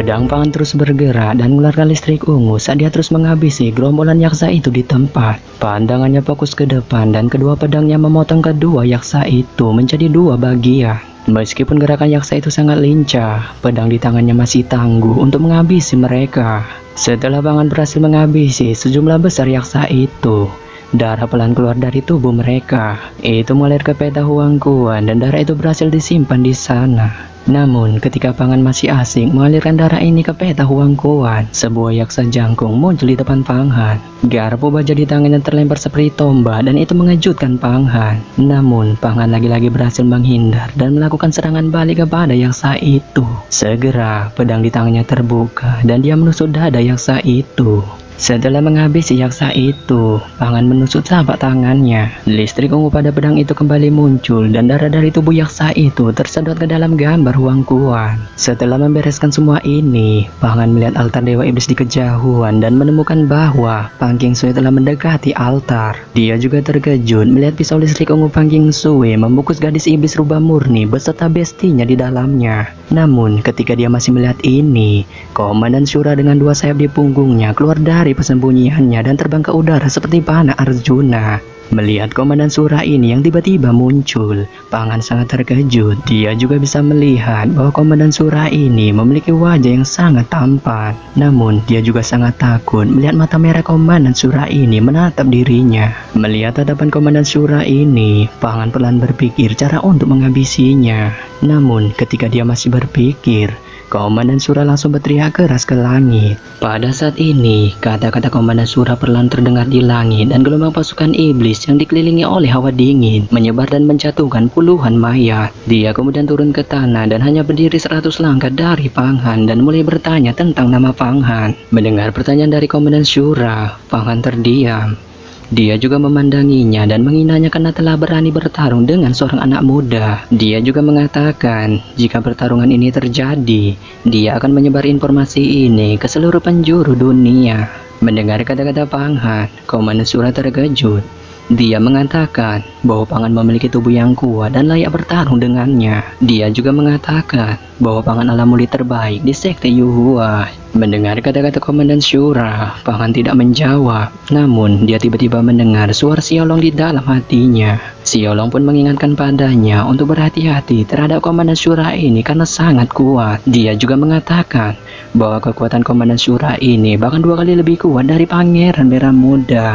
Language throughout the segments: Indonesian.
Pedang Pangan terus bergerak dan mengeluarkan listrik ungu saat dia terus menghabisi gerombolan yaksa itu di tempat. Pandangannya fokus ke depan dan kedua pedangnya memotong kedua yaksa itu menjadi dua bagian. Meskipun gerakan yaksa itu sangat lincah, pedang di tangannya masih tangguh untuk menghabisi mereka. Setelah Pangan berhasil menghabisi sejumlah besar yaksa itu, darah pelan keluar dari tubuh mereka. Itu mengalir ke peta Huang Quan dan darah itu berhasil disimpan di sana. Namun, ketika Pangan masih asing mengalirkan darah ini ke peta Huang Quan, sebuah yaksa jangkung muncul di depan Pangan. Garpu baja di tangannya terlempar seperti tombak dan itu mengejutkan Pangan. Namun, Pangan lagi-lagi berhasil menghindar dan melakukan serangan balik kepada yaksa itu. Segera, pedang di tangannya terbuka dan dia menusuk dada yaksa itu. Setelah menghabisi yaksa itu, Pangan menusuk telapak tangannya. Listrik ungu pada pedang itu kembali muncul dan darah dari tubuh yaksa itu tersedot ke dalam gambar Huang Quan. Setelah membereskan semua ini, Pangan melihat altar Dewa Iblis di kejauhan dan menemukan bahwa Pang Qingsui telah mendekati altar. Dia juga terkejut melihat pisau listrik ungu Pang Qingsui membungkus gadis iblis rubah murni beserta bestinya di dalamnya. Namun, ketika dia masih melihat ini, Komandan Shura dengan dua sayap di punggungnya keluar dari persembunyiannya dan terbang ke udara seperti panah Arjuna. Melihat Komandan Shura ini yang tiba-tiba muncul, Pangan sangat terkejut. Dia juga bisa melihat bahwa Komandan Shura ini memiliki wajah yang sangat tampan. Namun, dia juga sangat takut melihat mata merah Komandan Shura ini menatap dirinya. Melihat tatapan Komandan Shura ini, Pangan pelan berpikir cara untuk menghabisinya. Namun, ketika dia masih berpikir, Komandan Shura langsung berteriak keras ke langit. Pada saat ini, kata-kata Komandan Shura perlahan terdengar di langit dan gelombang pasukan iblis yang dikelilingi oleh hawa dingin menyebar dan menjatuhkan puluhan mayat. Dia kemudian turun ke tanah dan hanya berdiri 100 langkah dari Pangan dan mulai bertanya tentang nama Pangan. Mendengar pertanyaan dari Komandan Shura, Pangan terdiam. Dia juga memandanginya dan menghinanya karena telah berani bertarung dengan seorang anak muda. Dia juga mengatakan jika pertarungan ini terjadi, dia akan menyebar informasi ini ke seluruh penjuru dunia. Mendengar kata-kata Pangan, Komandan Shura terkejut. Dia mengatakan bahwa Pangan memiliki tubuh yang kuat dan layak bertarung dengannya. Dia juga mengatakan bahwa Pangan adalah murid terbaik di sekte Yuhua. Mendengar kata-kata Komandan Shura, Pangan tidak menjawab. Namun, dia tiba-tiba mendengar suara Xiaolong di dalam hatinya. Xiaolong pun mengingatkan padanya untuk berhati-hati terhadap Komandan Shura ini karena sangat kuat. Dia juga mengatakan bahwa kekuatan Komandan Shura ini bahkan 2 kali lebih kuat dari Pangeran Merah Muda.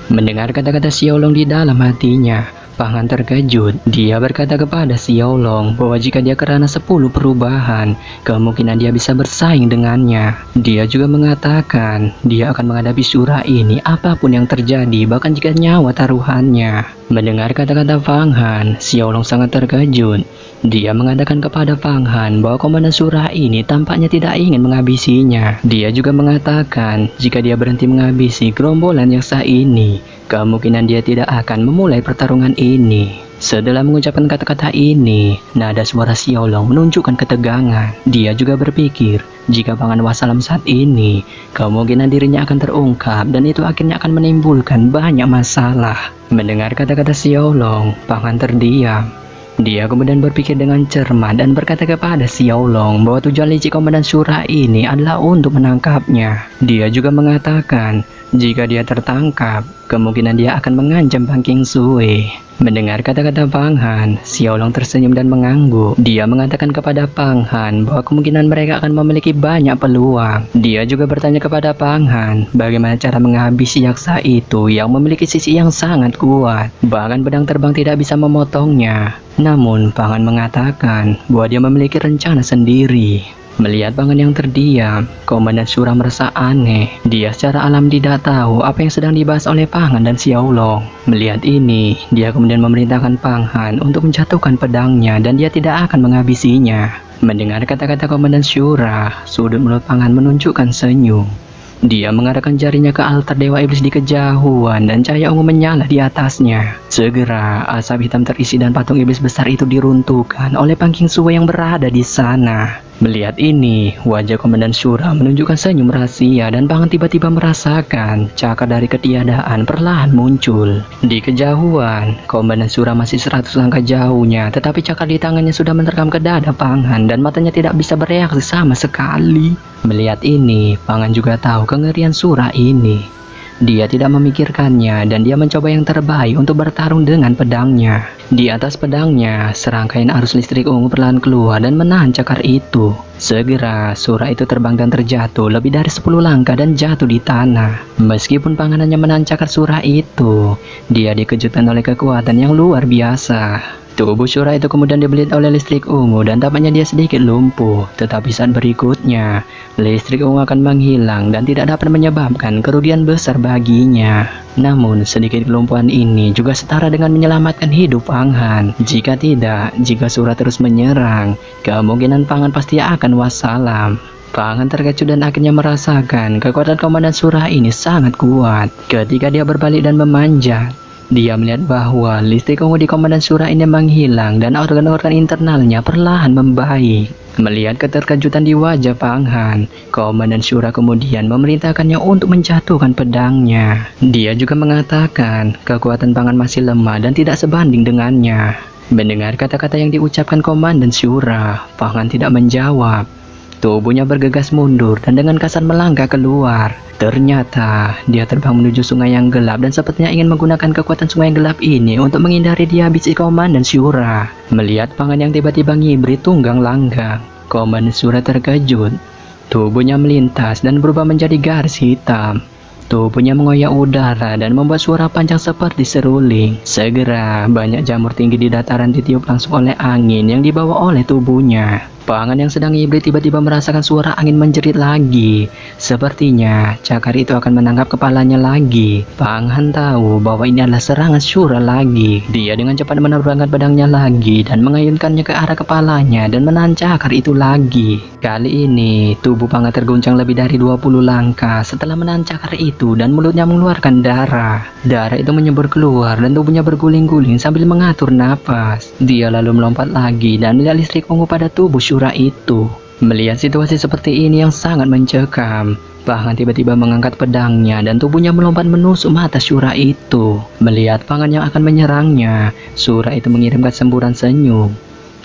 Mendengar kata-kata Xiaolong di dalam hatinya, Pangan terkejut. Dia berkata kepada Xiaolong bahwa jika dia kerana 10 perubahan, kemungkinan dia bisa bersaing dengannya. Dia juga mengatakan dia akan menghadapi Shura ini apapun yang terjadi, bahkan jika nyawa taruhannya. Mendengar kata-kata Pangan, Xiaolong sangat terkejut. Dia mengatakan kepada Pangan bahwa Komandan Shura ini tampaknya tidak ingin menghabisinya. Dia juga mengatakan jika dia berhenti menghabisi gerombolan yaksa ini, kemungkinan dia tidak akan memulai pertarungan ini. Setelah mengucapkan kata-kata ini, nada suara Xiaolong menunjukkan ketegangan. Dia juga berpikir jika Pangan wassalam saat ini, kemungkinan dirinya akan terungkap dan itu akhirnya akan menimbulkan banyak masalah. Mendengar kata-kata Xiaolong, Pangan terdiam. Dia kemudian berpikir dengan cermat dan berkata kepada Xiaolong bahwa tujuan licik Komandan Shura ini adalah untuk menangkapnya. Dia juga mengatakan jika dia tertangkap, kemungkinan dia akan mengancam Pang Qingsui. Mendengar kata-kata Pangan, Xiaolong tersenyum dan mengangguk. Dia mengatakan kepada Pangan bahwa kemungkinan mereka akan memiliki banyak peluang. Dia juga bertanya kepada Pangan bagaimana cara menghabisi yaksa itu yang memiliki sisi yang sangat kuat. Bahkan pedang terbang tidak bisa memotongnya. Namun, Pangan mengatakan bahwa dia memiliki rencana sendiri. Melihat Pangan yang terdiam, Komandan Shura merasa aneh. Dia secara alam tidak tahu apa yang sedang dibahas oleh Pangan dan Xiaolong. Melihat ini, dia kemudian memerintahkan Pangan untuk menjatuhkan pedangnya dan dia tidak akan menghabisinya. Mendengar kata-kata Komandan Shura, sudut mulut Pangan menunjukkan senyum. Dia mengarahkan jarinya ke altar Dewa Iblis di kejauhan dan cahaya ungu menyala di atasnya. Segera, asap hitam terisi dan patung iblis besar itu diruntuhkan oleh Pang Qingsui yang berada di sana. Melihat ini, wajah Komandan Shura menunjukkan senyum rahasia dan Pangan tiba-tiba merasakan cakar dari ketiadaan perlahan muncul. Di kejauhan, Komandan Shura masih 100 langkah jauhnya, tetapi cakar di tangannya sudah menerkam ke dada Pangan dan matanya tidak bisa bereaksi sama sekali. Melihat ini, Pangan juga tahu kengerian Shura ini. Dia tidak memikirkannya dan dia mencoba yang terbaik untuk bertarung dengan pedangnya. Di atas pedangnya, serangkaian arus listrik ungu perlahan keluar dan menahan cakar itu. Segera, Shura itu terbang dan terjatuh lebih dari 10 langkah dan jatuh di tanah. Meskipun Pangan hanya menahan cakar Shura itu, dia dikejutkan oleh kekuatan yang luar biasa. Tubuh Shura itu kemudian dibelit oleh listrik ungu dan tampaknya dia sedikit lumpuh. Tetapi saat berikutnya, listrik ungu akan menghilang dan tidak dapat menyebabkan kerugian besar baginya. Namun, sedikit kelumpuhan ini juga setara dengan menyelamatkan hidup Pangan. Jika tidak, jika Shura terus menyerang, kemungkinan Pangan pasti akan wassalam. Pangan terkejut dan akhirnya merasakan kekuatan Komandan Shura ini sangat kuat. Ketika dia berbalik dan memanjat, dia melihat bahwa listrik ungu di Komandan Shura ini menghilang dan organ-organ internalnya perlahan membaik. Melihat keterkejutan di wajah Pangan, Komandan Shura kemudian memerintahkannya untuk menjatuhkan pedangnya. Dia juga mengatakan kekuatan Pangan masih lemah dan tidak sebanding dengannya. Mendengar kata-kata yang diucapkan Komandan Shura, Pangan tidak menjawab. Tubuhnya bergegas mundur dan dengan kasar melangkah keluar. Ternyata dia terbang menuju sungai yang gelap dan sepertinya ingin menggunakan kekuatan sungai yang gelap ini untuk menghindari dihabisi Komandan Shura. Melihat Pangan yang tiba-tiba ngibrit tunggang langgang, Komandan Shura terkejut. Tubuhnya melintas dan berubah menjadi garis hitam. Tubuhnya mengoyak udara dan membuat suara panjang seperti seruling. Segera, banyak jamur tinggi di dataran ditiup langsung oleh angin yang dibawa oleh tubuhnya. Pangan yang sedang ngibrit tiba-tiba merasakan suara angin menjerit lagi. Sepertinya cakar itu akan menangkap kepalanya lagi. Pangan tahu bahwa ini adalah serangan Shura lagi. Dia dengan cepat menerbangkan pedangnya lagi dan mengayunkannya ke arah kepalanya dan menahan cakar itu lagi. Kali ini tubuh Pangan terguncang lebih dari 20 langkah setelah menahan cakar itu dan mulutnya mengeluarkan darah. Darah itu menyembur keluar dan tubuhnya berguling-guling sambil mengatur napas. Dia lalu melompat lagi dan melihat listrik ungu pada tubuh Shura itu. Melihat situasi seperti ini yang sangat mencekam, Pangan tiba-tiba mengangkat pedangnya dan tubuhnya melompat menusuk mata Shura itu. Melihat Pangan yang akan menyerangnya, Shura itu mengirimkan semburan senyum.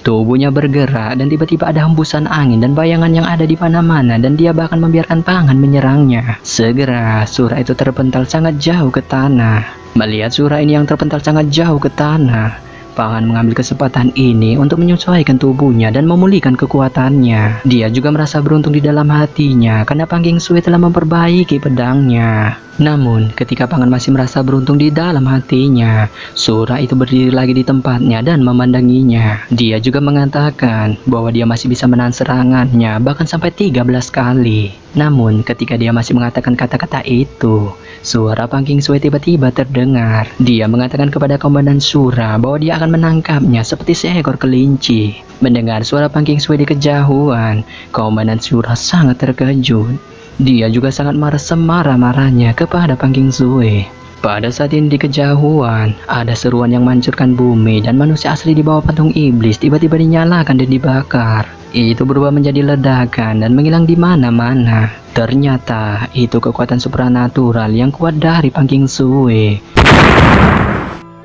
Tubuhnya bergerak dan tiba-tiba ada hembusan angin dan bayangan yang ada di mana-mana dan dia bahkan membiarkan Pangan menyerangnya. Segera, Shura itu terpental sangat jauh ke tanah. Melihat Shura ini yang terpental sangat jauh ke tanah, Pangan mengambil kesempatan ini untuk menyesuaikan tubuhnya dan memulihkan kekuatannya. Dia juga merasa beruntung di dalam hatinya karena Pang Qingsui telah memperbaiki pedangnya. Namun, ketika Pangan masih merasa beruntung di dalam hatinya, Shura itu berdiri lagi di tempatnya dan memandanginya. Dia juga mengatakan bahwa dia masih bisa menahan serangannya bahkan sampai 13 kali. Namun, ketika dia masih mengatakan kata-kata itu, suara Pang Qingsui tiba-tiba terdengar. Dia mengatakan kepada Komandan Shura bahwa dia akan menangkapnya seperti seekor kelinci. Mendengar suara Pang Qingsui di kejauhan, Komandan Shura sangat terkejut. Dia juga sangat marah semarah-marahnya kepada Pang Qingsui. Pada saat ini di kejauhan, ada seruan yang menghancurkan bumi dan manusia asli di bawah patung iblis tiba-tiba dinyalakan dan dibakar. Itu berubah menjadi ledakan dan menghilang di mana-mana. Ternyata itu kekuatan supranatural yang kuat dari Pang Qingsui.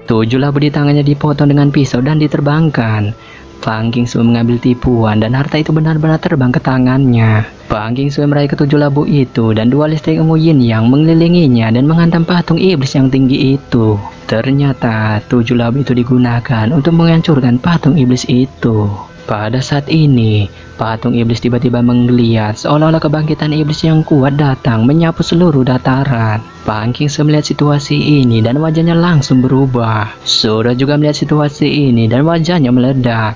7 labu di tangannya dipotong dengan pisau dan diterbangkan. Pang Qingsui mengambil tipuan dan harta itu benar-benar terbang ke tangannya. Pang Qingsui meraih ke-7 labu itu dan 2 listrik ungu yin yang mengelilinginya dan menghantam patung iblis yang tinggi itu. Ternyata 7 labu itu digunakan untuk menghancurkan patung iblis itu. Pada saat ini, patung iblis tiba-tiba menggeliat seolah-olah kebangkitan iblis yang kuat datang menyapu seluruh dataran. Pang Qingsui melihat situasi ini dan wajahnya langsung berubah. Shura juga melihat situasi ini dan wajahnya meledak.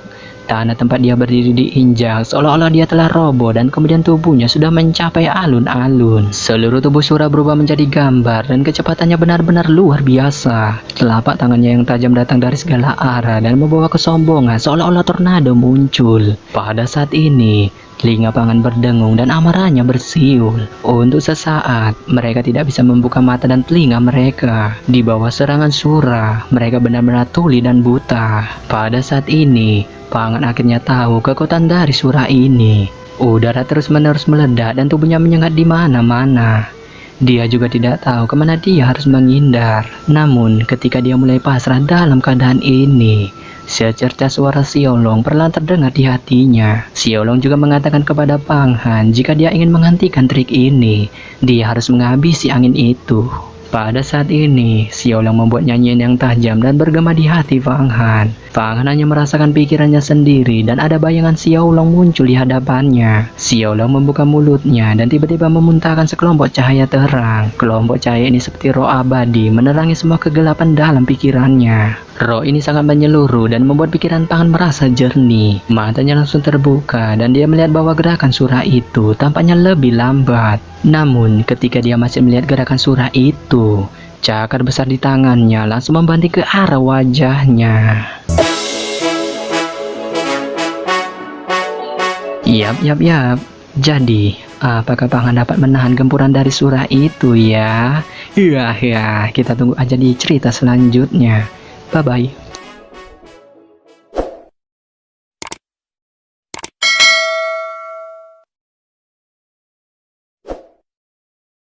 Tanah tempat dia berdiri diinjak seolah-olah dia telah roboh dan kemudian tubuhnya sudah mencapai alun-alun. Seluruh tubuh Shura berubah menjadi gambar dan kecepatannya benar-benar luar biasa. Telapak tangannya yang tajam datang dari segala arah dan membawa kesombongan seolah-olah tornado muncul. Pada saat ini, telinga Pangan berdengung dan amarahnya bersiul. Untuk sesaat, mereka tidak bisa membuka mata dan telinga mereka. Di bawah serangan Shura, mereka benar-benar tuli dan buta. Pada saat ini, Pangan akhirnya tahu kekuatan dari Shura ini. Udara terus-menerus meledak dan tubuhnya menyengat di mana-mana. Dia juga tidak tahu kemana dia harus menghindar. Namun, ketika dia mulai pasrah dalam keadaan ini, secercah suara Xiaolong perlahan terdengar di hatinya. Xiaolong juga mengatakan kepada Pang Han jika dia ingin menghentikan trik ini, dia harus menghabisi angin itu. Pada saat ini, Xiaolong membuat nyanyian yang tajam dan bergema di hati Pang Han. Pang Han hanya merasakan pikirannya sendiri dan ada bayangan Xiaolong muncul di hadapannya. Xiaolong membuka mulutnya dan tiba-tiba memuntahkan sekelompok cahaya terang. Kelompok cahaya ini seperti roh abadi menerangi semua kegelapan dalam pikirannya. Roh ini sangat menyeluruh dan membuat pikiran Pang Han merasa jernih. Matanya langsung terbuka dan dia melihat bahwa gerakan surah itu tampaknya lebih lambat. Namun, ketika dia masih melihat gerakan surah itu, cakar besar di tangannya langsung membanting ke arah wajahnya. Yap. Jadi, apakah Pang Han dapat menahan gempuran dari surah itu ya? Ya, kita tunggu aja di cerita selanjutnya. Bye-bye.